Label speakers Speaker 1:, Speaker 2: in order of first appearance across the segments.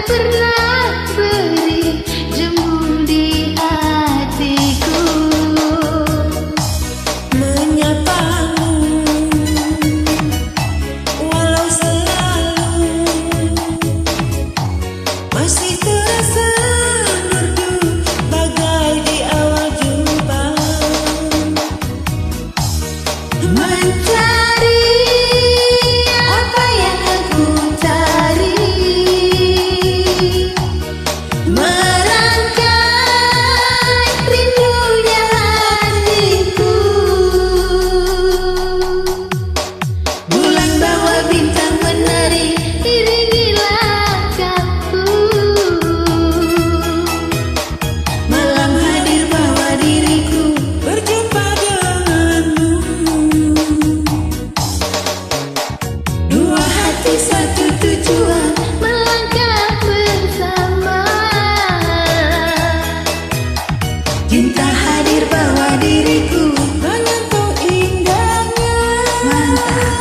Speaker 1: pernah beri jemu di hatiku,
Speaker 2: menyapamu walau selalu masih terasa merdu bagai di awal jumpa.
Speaker 1: mencari apa yang aku cari, merangkai rindunya hatiku. Bulan bawa bintang menari, iringi langkahku. Malam hadir bawa diriku
Speaker 2: Berjumpa denganmu,
Speaker 1: dua hati satu tujuan, melangkah bersama. Cinta hadir bawa diriku,
Speaker 2: menyentuh indahnya.
Speaker 1: mantap.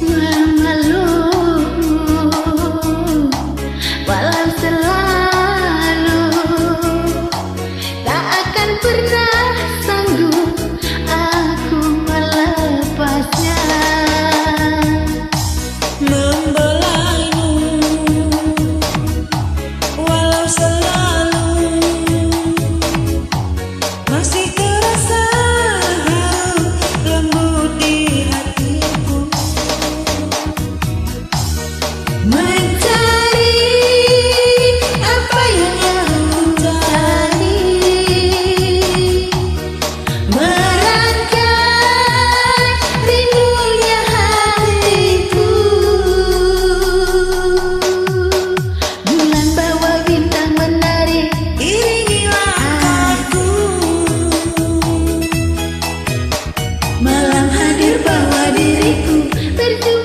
Speaker 1: Mengeluh walau selalu tak akan pernah sanggup aku melepasnya.
Speaker 2: Membelaimu walau selalu masih terasa haru lembut di hatiku.
Speaker 1: Mencari apa yang aku cari, merangkai rindunya hatiku. Bulan bawa bintang menari,
Speaker 2: Iringi langkahku,
Speaker 1: malam hadir bawa diriku berjuang.